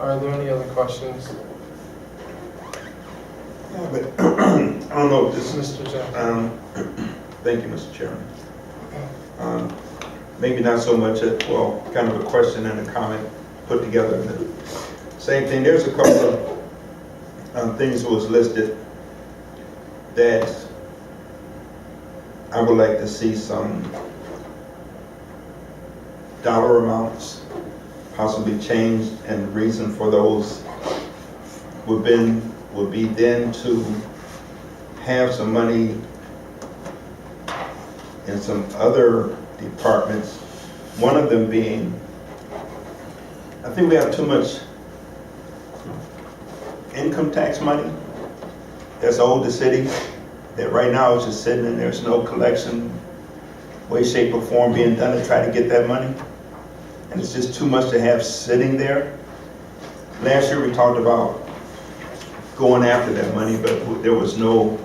Are there any other questions? Yeah, but I don't know if this is, Mr. Jackson. thank you, Mr. Chairman. Maybe not so much, well, kind of a question and a comment put together. Same thing, there's a couple of things that was listed that I would like to see some dollar amounts possibly changed, and the reason for those would be then to have some money in some other departments, one of them being, I think we have too much income tax money that's owed the city, that right now is just sitting and there's no collection, way, shape, or form being done to try to get that money. And it's just too much to have sitting there. Last year we talked about going after that money, but there was no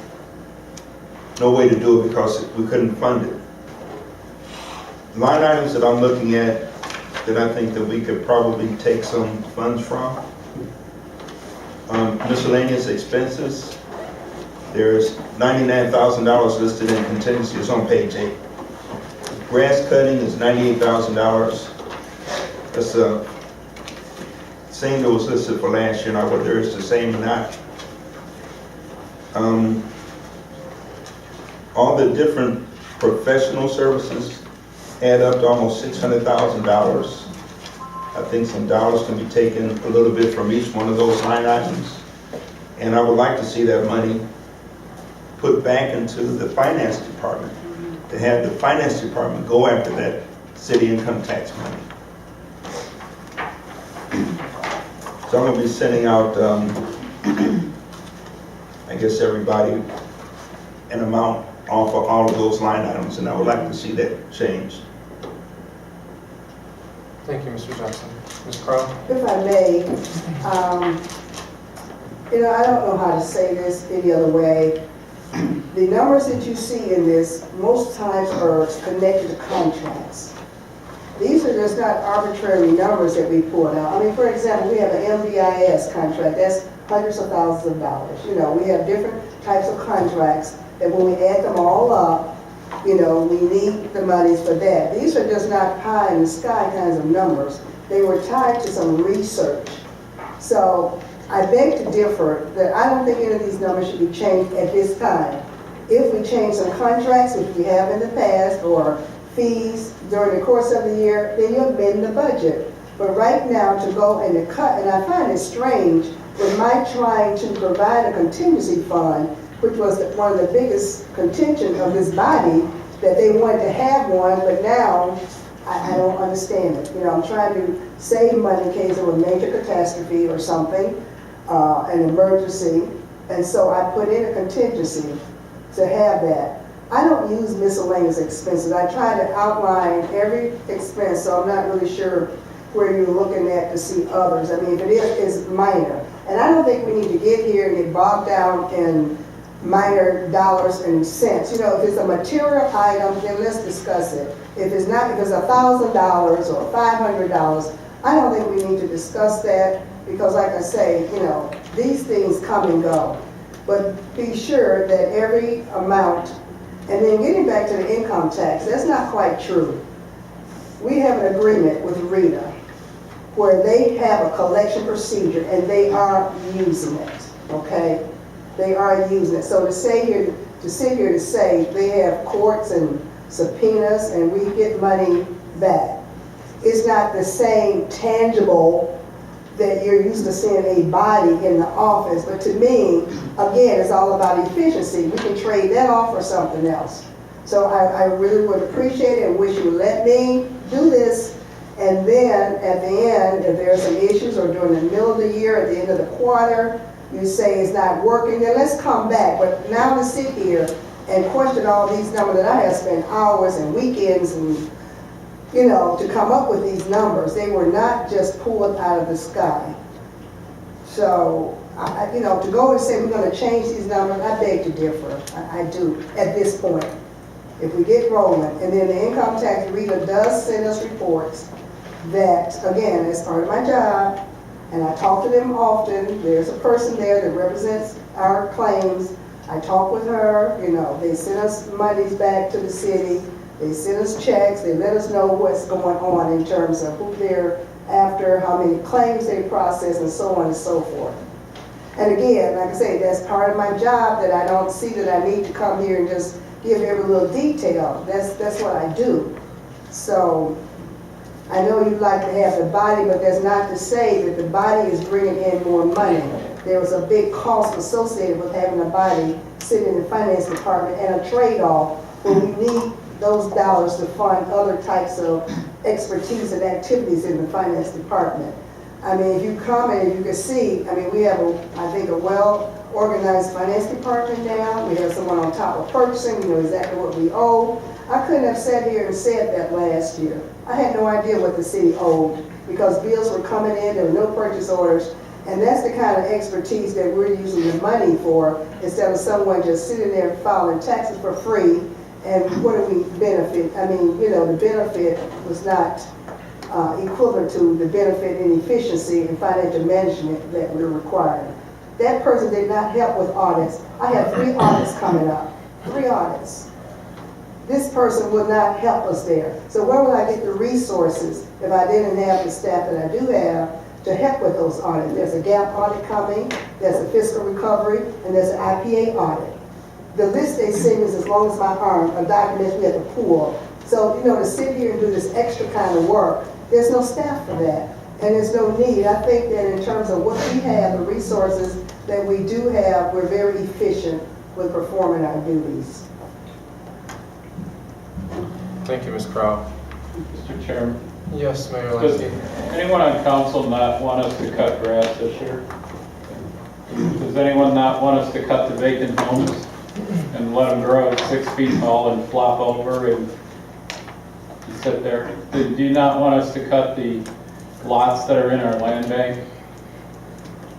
way to do it because we couldn't fund it. Line items that I'm looking at that I think that we could probably take some funds from. Miscellaneous expenses. There's $99,000 listed in contingency. It's on page 8. Grass cutting is $98,000. That's the same that was listed for last year, not whether it's the same or not. All the different professional services add up to almost $600,000. I think some dollars can be taken a little bit from each one of those line items. And I would like to see that money put back into the finance department, to have the finance department go after that city income tax money. So I'm going to be sending out, I guess, everybody an amount off of all of those line items, and I would like to see that changed. Thank you, Mr. Jackson. Ms. Crowell? If I may, I don't know how to say this any other way. The numbers that you see in this most times are connected to contracts. These are just not arbitrary numbers that we pulled out. I mean, for example, we have an MVIS contract. That's hundreds of thousands of dollars. We have different types of contracts that when we add them all up, we need the monies for that. These are just not pie in the sky kinds of numbers. They were tied to some research. So I beg to differ that I don't think any of these numbers should be changed at this time. If we change some contracts, which we have in the past, or fees during the course of the year, then you amend the budget. But right now, to go and to cut, and I find it strange with my trying to provide a contingency fund, which was one of the biggest contention of this body, that they wanted to have one, but now I don't understand it. I'm trying to save money in case of a major catastrophe or something, an emergency, and so I put in a contingency to have that. I don't use miscellaneous expenses. I try to outline every expense, so I'm not really sure where you're looking at to see others. I mean, if it is, it's minor. And I don't think we need to get here and get bogged down in minor dollars and cents. If it's a material item, then let's discuss it. If it's not, if it's $1,000 or $500, I don't think we need to discuss that because, like I say, these things come and go. But be sure that every amount, and then getting back to the income tax, that's not quite true. We have an agreement with RITA where they have a collection procedure and they are using it, okay? They are using it. So to sit here to say they have courts and subpoenas and we get money back, it's not the same tangible that you're used to seeing a body in the office. But to me, again, it's all about efficiency. We can trade that off for something else. So I really would appreciate it and wish you would let me do this. And then at the end, if there are some issues or during the middle of the year, at the end of the quarter, you say it's not working, then let's come back. But now to sit here and question all these numbers that I have spent hours and weekends and to come up with these numbers, they were not just pulled out of the sky. So, to go and say we're going to change these numbers, I beg to differ. I do at this point. If we get rolling, and then the income tax RITA does send us reports that, again, as part of my job, And I talk to them often. There's a person there that represents our claims. I talk with her, you know, they send us monies back to the city. They send us checks. They let us know what's going on in terms of who they're after, how many claims they process, and so on and so forth. And again, like I say, that's part of my job that I don't see that I need to come here and just give every little detail. That's what I do. So I know you'd like to have the body, but that's not to say that the body is bringing in more money. There was a big cost associated with having a body sitting in the finance department and a trade-off where we need those dollars to fund other types of expertise and activities in the finance department. I mean, if you come and you can see, I mean, we have, I think, a well-organized finance department now. We have someone on top of purchasing. We know exactly what we owe. I couldn't have sat here and said that last year. I had no idea what the city owed because bills were coming in, there were no purchase orders, and that's the kind of expertise that we're using the money for instead of someone just sitting there filing taxes for free. And what do we benefit? I mean, you know, the benefit was not equivalent to the benefit in efficiency and financial management that we're requiring. That person did not help with audits. I have 3 audits coming up, 3 audits. This person will not help us there. So where will I get the resources if I didn't have the staff that I do have to help with those audits? There's a gap audit coming, there's a fiscal recovery, and there's an IPA audit. The list they send is as long as my arm of documents we have to pull. So, you know, to sit here and do this extra kind of work, there's no staff for that. And there's no need. I think that in terms of what we have, the resources that we do have, we're very efficient with performing our duties. Thank you, Ms. Crowell. Mr. Chairman, Yes, Mayor does Lansky. anyone on council not want us to cut grass this year? Does anyone not want us to cut the vacant homes and let them grow 6 feet tall and flop over and sit there? Do you not want us to cut the lots that are in our land bank?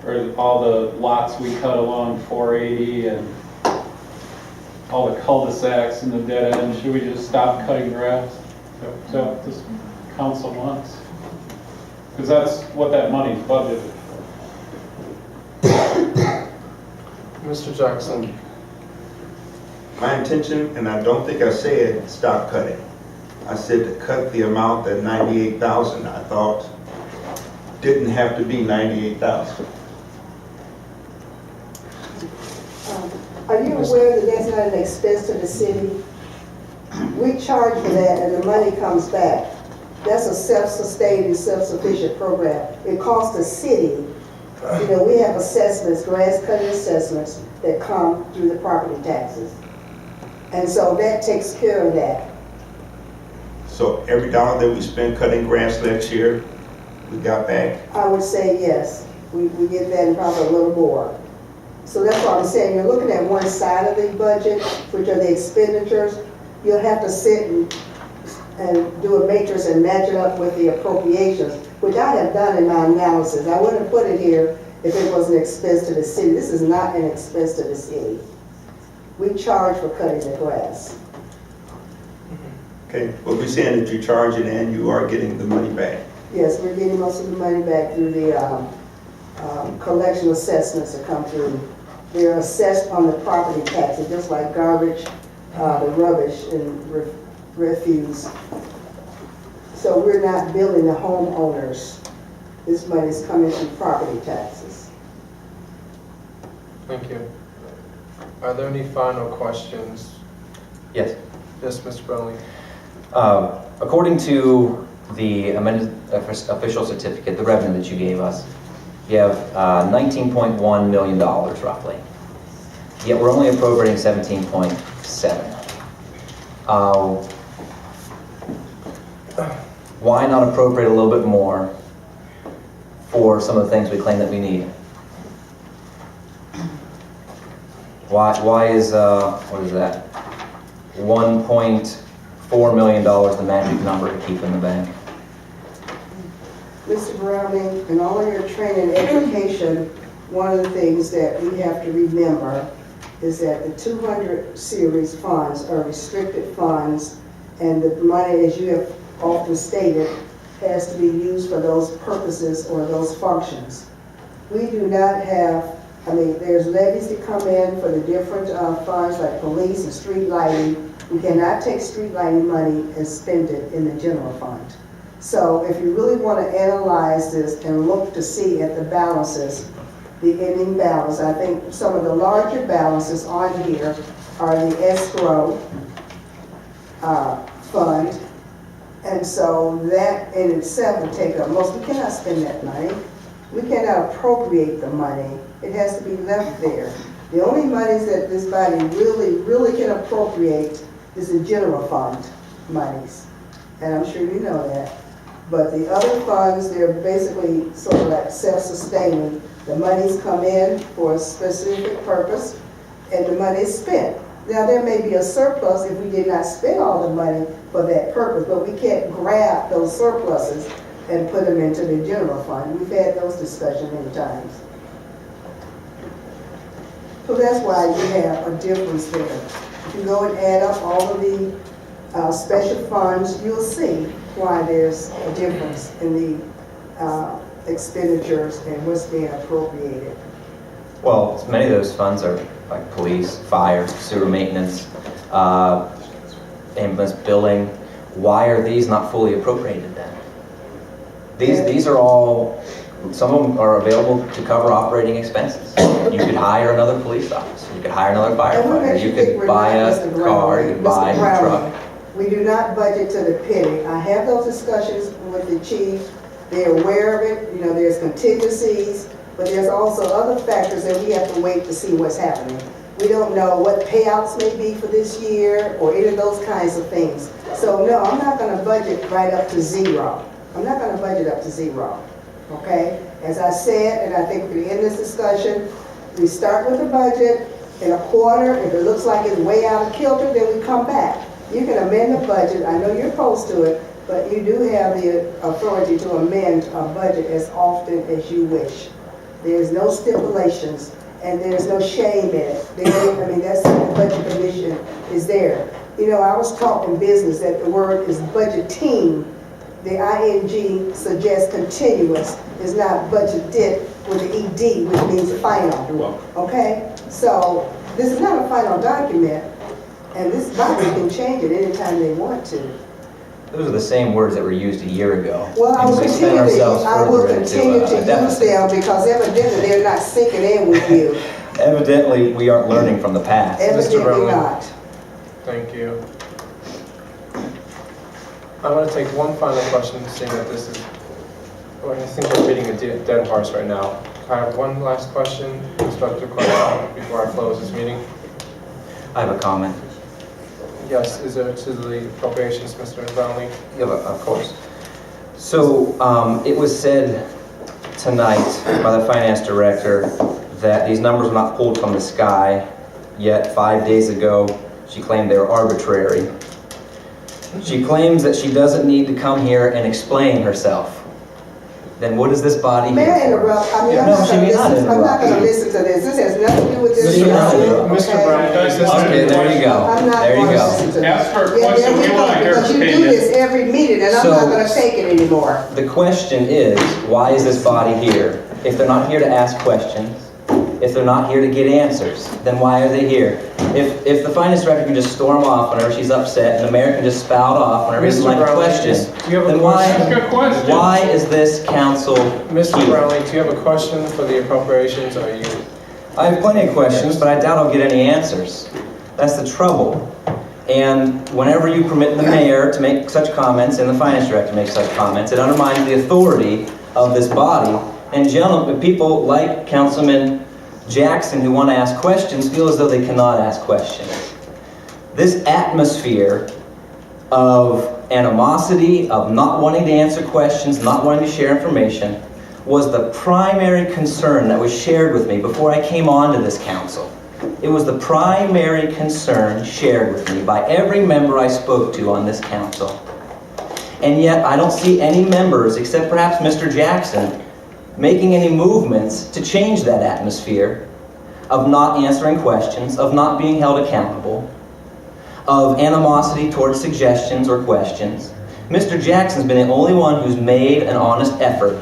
Or all the lots we cut along 480 and all the cul-de-sacs and the dead ends? Should we just stop cutting grass? Is that what this council wants? Because that's what that money's budgeted for. Mr. Jackson. My intention, and I don't think I said stop cutting. I said to cut the amount that 98,000 I thought didn't have to be 98,000. Are you aware that that's not an expense to the city? We charge for that and the money comes back. That's a self-sustaining, self-sufficient program. It costs the city. You know, we have assessments, grass cutting assessments that come through the property taxes. And so that takes care of that. So every dollar that we spend cutting grass next year, we got back. I would say yes. We get that and probably a little more. So that's what I'm saying. You're looking at one side of the budget, which are the expenditures. You'll have to sit and do a matrix and match it up with the appropriations, which I have done in my analysis. I wouldn't have put it here if it was an expense to the city. This is not an expense to the city. We charge for cutting the grass. Okay, but we're saying that you charge it and you are getting the money back. Yes, we're getting most of the money back through the collection assessments that come through. They're assessed on the property taxes, just like garbage, the rubbish and refuse. So we're not billing the homeowners. This money is coming through property taxes. Thank you. Are there any final questions? Yes. Yes, Mr. Brownlee. According to the amended official certificate, the revenue that you gave us, you have $19.1 million roughly. Yet we're only appropriating 17.7. Why not appropriate a little bit more for some of the things we claim that we need? Why is, what is that? $1.4 million the magic number to keep in the bank? Mr. Brownlee, in all of your training and education, one of the things that we have to remember is that the 200 series funds are restricted funds, and the money, as you have often stated, has to be used for those purposes or those functions. We do not have, I mean, there's levies that come in for the different funds like police and street lighting. We cannot take street lighting money and spend it in the general fund. So if you really want to analyze this and look to see at the balances, the ending balance, I think some of the larger balances on here are the escrow fund. And so that in itself would take up most. We cannot spend that money. We cannot appropriate the money. It has to be left there. The only monies that this body really can appropriate is the general fund monies. And I'm sure you know that. But the other funds, they're basically sort of like self-sustaining. The monies come in for a specific purpose, and the money is spent. Now, there may be a surplus if we did not spend all the money for that purpose, but we can't grab those surpluses and put them into the general fund. We've had those discussions many times. So that's why you have a difference there. If you go and add up all of the special funds, you'll see why there's a difference in the expenditures and what's being appropriated. Well, many of those funds are like police, fire, sewer maintenance, ambulance billing. Why are these not fully appropriated then? These are all, some of them are available to cover operating expenses. You could hire another police officer, you could hire another firefighter, you could buy a car, you could buy a truck. We do not budget to the penny. I have those discussions with the chief. They're aware of it. You know, there's contingencies, but there's also other factors that we have to wait to see what's happening. We don't know what payouts may be for this year or any of those kinds of things. So no, I'm not going to budget right up to zero. I'm not going to budget up to zero, okay? As I said, and I think we end this discussion, we start with the budget in a quarter. If it looks like it's way out of kilter, then we come back. You can amend the budget. I know you're opposed to it, but you do have the authority to amend a budget as often as you wish. There's no stipulations, and there's no shame in it. I mean, that's the budget commission is there. You know, I was taught in business that the word is budgeting. The ing suggests continuous. It's not budgeted with the ed, which means final. You're welcome. Okay? So this is not a final document, and this body can change it anytime they want to. Those are the same words that were used a year ago. Well, I And will we spent continue to ourselves further into use a deficit. them because evidently they're not sinking in with you. Evidently, we aren't learning from the past. Evidently Brownlee. not. Thank you. I want to take one final question, seeing that this is, well, I think we're beating a dead horse right now. I have one last question, constructive question, before I close this meeting. I have a comment. Yes, is there to the appropriations, Mr. Brownlee? Yeah, of course. So it was said tonight by the finance director that these numbers were not pulled from the sky, yet 5 days ago she claimed they were arbitrary. She claims that she doesn't need to come here and explain herself. Then what is this body May here I for? interrupt? I mean, Yeah, I'm no, not she may not I'm not going to interrupt. listen to this. This has nothing to do with this. Mr. Brownlee. Mr. Brownlee, is this Okay, there you go. I'm not There you going to go. listen to this. Ask her a Yeah, question, there we you want to go, hear her because you do opinion. this every meeting, and I'm So- not going to take it anymore. The question is, why is this body here? If they're not here to ask questions, if they're not here to get answers, then why are they here? If the finance director can just storm off whenever she's upset, and the mayor can just spout off whenever he doesn't Mr. like a Brownlee, question, do you have a then question? Ask a question. why is this council Mr. here? Brownlee, do you have a question for the appropriations, or are you? I have plenty of questions, but I doubt I'll get any answers. That's the trouble. And whenever you permit the mayor to make such comments and the finance director to make such comments, it undermines the authority of this body. And gentlemen, people like Councilman Jackson who want to ask questions feel as though they cannot ask questions. This atmosphere of animosity, of not wanting to answer questions, not wanting to share information, was the primary concern that was shared with me before I came onto this council. It was the primary concern shared with me by every member I spoke to on this council. And yet I don't see any members, except perhaps Mr. Jackson, making any movements to change that atmosphere of not answering questions, of not being held accountable, of animosity towards suggestions or questions. Mr. Jackson's been the only one who's made an honest effort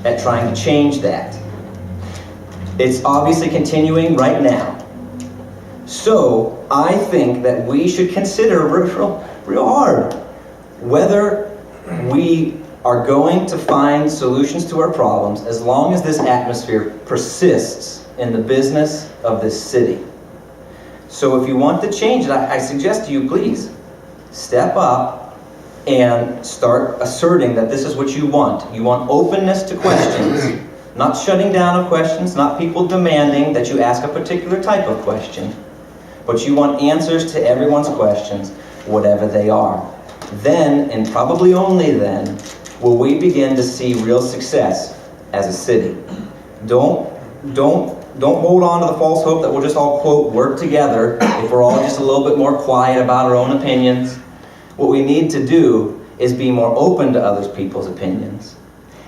at trying to change that. It's obviously continuing right now. So I think that we should consider real hard whether we are going to find solutions to our problems as long as this atmosphere persists in the business of this city. So if you want to change it, I suggest to you, please, step up and start asserting that this is what you want. You want openness to questions, not shutting down of questions, not people demanding that you ask a particular type of question, but you want answers to everyone's questions, whatever they are. Then, and probably only then, will we begin to see real success as a city. Don't hold on to the false hope that we'll just all, quote, work together if we're all just a little bit more quiet about our own opinions. What we need to do is be more open to other people's opinions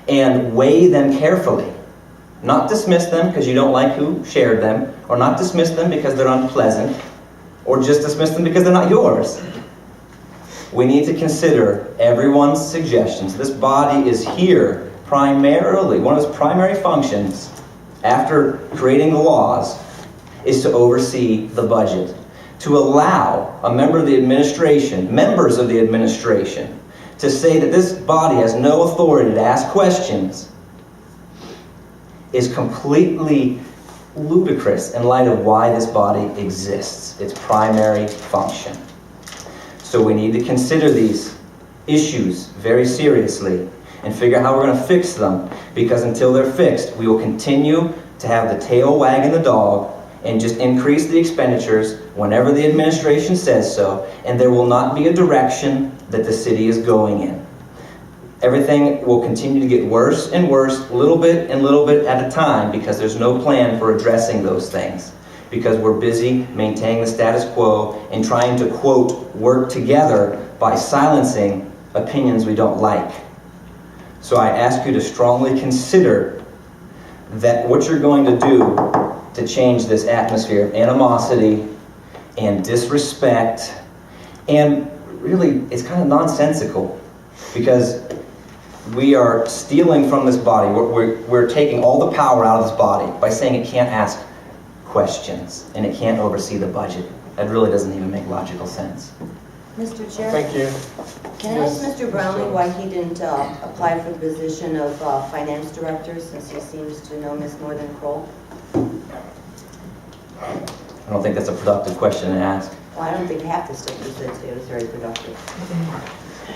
and weigh them carefully. Not dismiss them because you don't like who shared them, or not dismiss them because they're unpleasant, or just dismiss them because they're not yours. We need to consider everyone's suggestions. This body is here primarily, one of its primary functions after creating the laws is to oversee the budget, to allow a member of the administration, members of the administration, to say that this body has no authority to ask questions is completely ludicrous in light of why this body exists, its primary function. So we need to consider these issues very seriously and figure out how we're going to fix them, because until they're fixed, we will continue to have the tail wagging the dog and just increase the expenditures whenever the administration says so, and there will not be a direction that the city is going in. Everything will continue to get worse and worse, little bit and little bit at a time, because there's no plan for addressing those things, because we're busy maintaining the status quo and trying to, quote, work together by silencing opinions we don't like. So I ask you to strongly consider that what you're going to do to change this atmosphere of animosity and disrespect, and really it's kind of nonsensical, because we are stealing from this body. We're taking all the power out of this body by saying it can't ask questions and it can't oversee the budget. That really doesn't even make logical sense. Mr. Chair? Thank you. Can I ask Mr. Brownlee why he didn't apply for the position of finance director, since he seems to know Ms. more than Crowell? I don't think that's a productive question to ask. Well, I don't think you have to stick with it. It was very productive.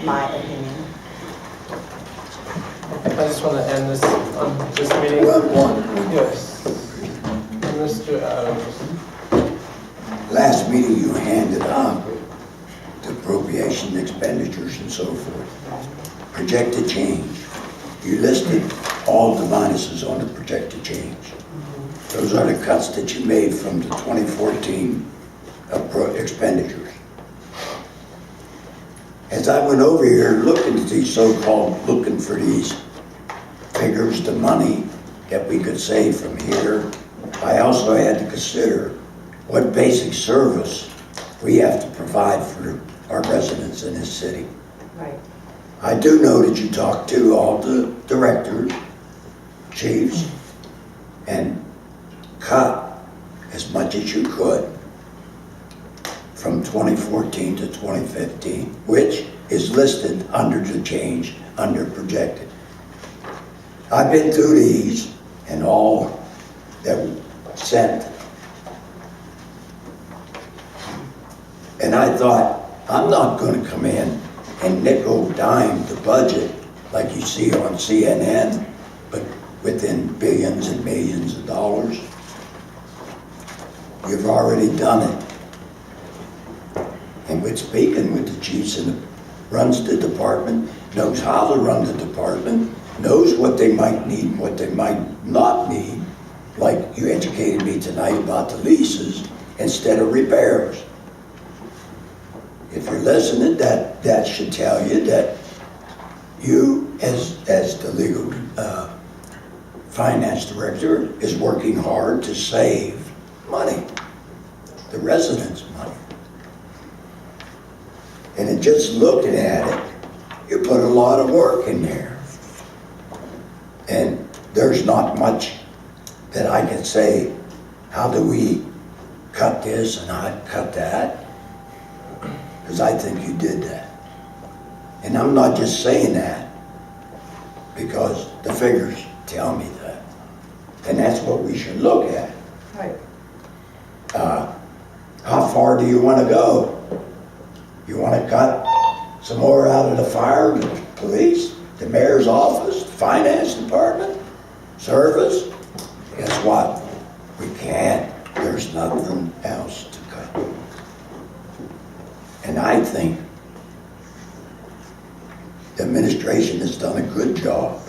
My opinion. I just want to end this meeting. Yes. Mr. Adams. Last meeting you handed up the appropriation expenditures and so forth. Projected change. You listed all the minuses on the projected change. Those are the cuts that you made from the 2014 expenditures. As I went over here looking at these looking for these figures, the money that we could save from here, I also had to consider what basic service we have to provide for our residents in this city. Right. I do know that you talked to all the directors, chiefs, and cut as much as you could from 2014 to 2015, which is listed under the change, under projected. I've been through these and all that were sent. And I thought, I'm not going to come in and nickel dime the budget like you see on CNN, but within billions and millions of dollars. You've already done it. And with speaking with the chiefs and runs the department, knows how to run the department, knows what they might need and what they might not need, like you educated me tonight about the leases instead of repairs. If you're listening, that should tell you that you, as the legal finance director, is working hard to save money, the residents' money. And in just looking at it, you put a lot of work in there. And there's not much that I can say, how do we cut this and how cut that? Because I think you did that. And I'm not just saying that because the figures tell me that. And that's what we should look at. Right. How far do you want to go? You want to cut some more out of the fire, the police, the mayor's office, the finance department, service? Guess what? We can't. There's nothing else to cut. And I think the administration has done a good job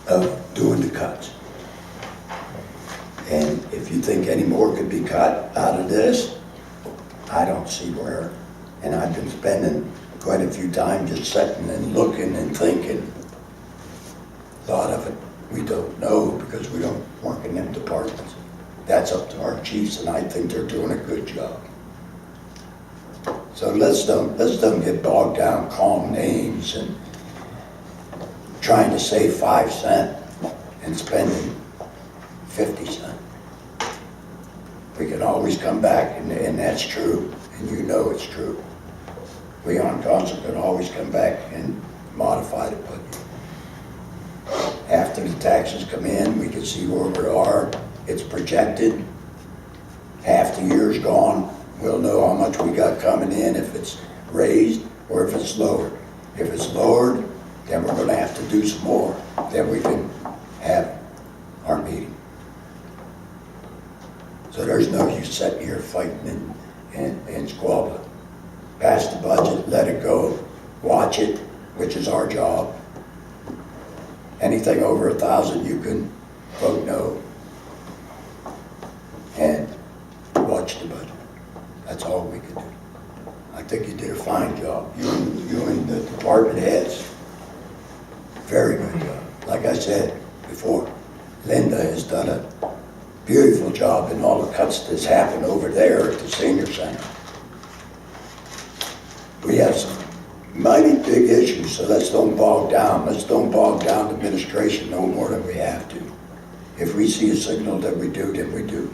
of doing the cuts. And if you think any more could be cut out of this, I don't see where. And I've been spending quite a few times just sitting and looking and thinking. A lot of it we don't know because we don't work in them departments. That's up to our chiefs, and I think they're doing a good job. So let's don't get bogged down calling names and trying to save 5 cents and spending 50 cents. We can always come back, and that's true, and you know it's true. We on council can always come back and modify the budget. After the taxes come in, we can see where we are. It's projected. Half the year's gone. We'll know how much we got coming in, if it's raised or if it's lowered. If it's lowered, then we're going to have to do some more. Then we can have our meeting. So there's no use sitting here fighting and squabbling. Pass the budget, let it go, watch it, which is our job. Anything over 1,000, you can vote no. And watch the budget. That's all we can do. I think you did a fine job. You and the department heads, very good job. Like I said before, Linda has done a beautiful job in all the cuts that's happened over there at the senior center. We have some mighty big issues, so let's don't bog down. Let's don't bog down the administration no more than we have to. If we see a signal that we do, then we do.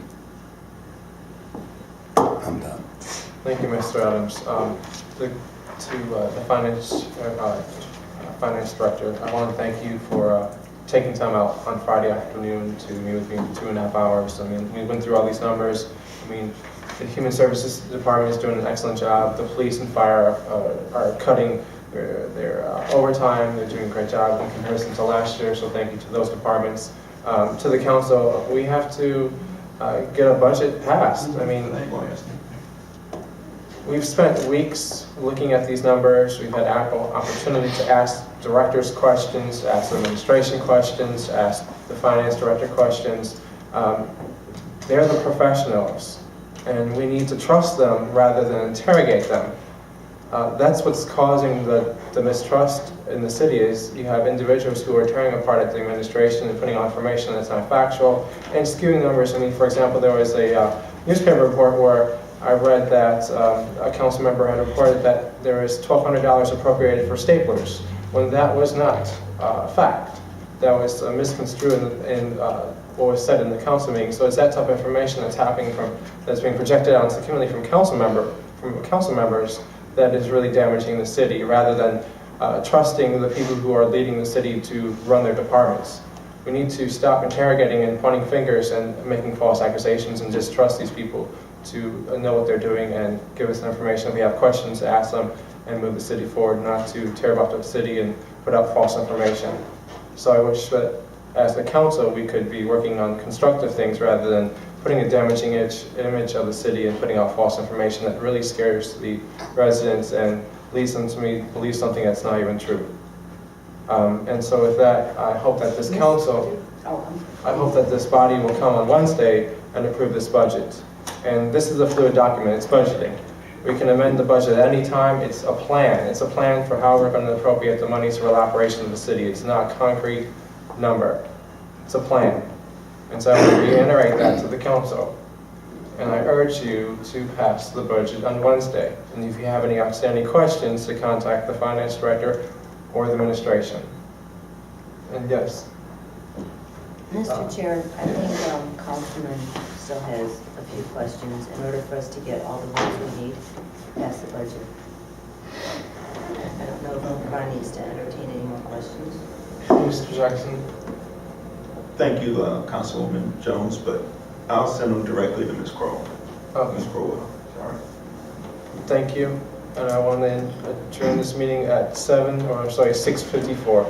I'm done. Thank you, Mr. Adams. The finance director, I want to thank you for taking time out on Friday afternoon to meet with me for 2.5 hours. I mean, we went through all these numbers. I mean, the Human Services Department is doing an excellent job. The police and fire are cutting their overtime. They're doing a great job in comparison to last year, so thank you to those departments. To the council, we have to get a budget passed. I mean, we've spent weeks looking at these numbers. We've had ample opportunity to ask directors questions, ask the administration questions, ask the finance director questions. They're the professionals, and we need to trust them rather than interrogate them. That's what's causing the mistrust in the city. Is you have individuals who are tearing apart at the administration and putting out information that's not factual and skewing numbers. I mean, for example, there was a newspaper report where I read that a council member had reported that there was $1,200 appropriated for staplers, when that was not fact. That was misconstrued in what was said in the council meeting. So it's that type of information that's being projected out into the community from council members that is really damaging the city, rather than trusting the people who are leading the city to run their departments. We need to stop interrogating and pointing fingers and making false accusations, and just trust these people to know what they're doing and give us the information. If we have questions, to ask them and move the city forward, not to tear up the city and put out false information. So I wish that as the council we could be working on constructive things rather than putting a damaging image of the city and putting out false information that really scares the residents and leads them to believe something that's not even true. And so with that, I hope that this council, I hope that this body will come on Wednesday and approve this budget. And this is a fluid document, it's budgeting. We can amend the budget at any time. It's a plan. It's a plan for how we're going to appropriate the monies for the operation of the city. It's not a concrete number. It's a plan. And so I want to reiterate that to the council. And I urge you to pass the budget on Wednesday. And if you have any outstanding questions, to contact the finance director or the administration. And yes, Mr. Chair, I think Councilman still has a few questions in order for us to get all the votes we need to pass the budget. I don't know if Ron needs to entertain any more questions. Mr. Jackson. Thank you, Councilwoman Jones, but I'll send them directly to Ms. Crowell. Ms. Crowell, sorry. Thank you. And I want to adjourn this meeting at 6:54.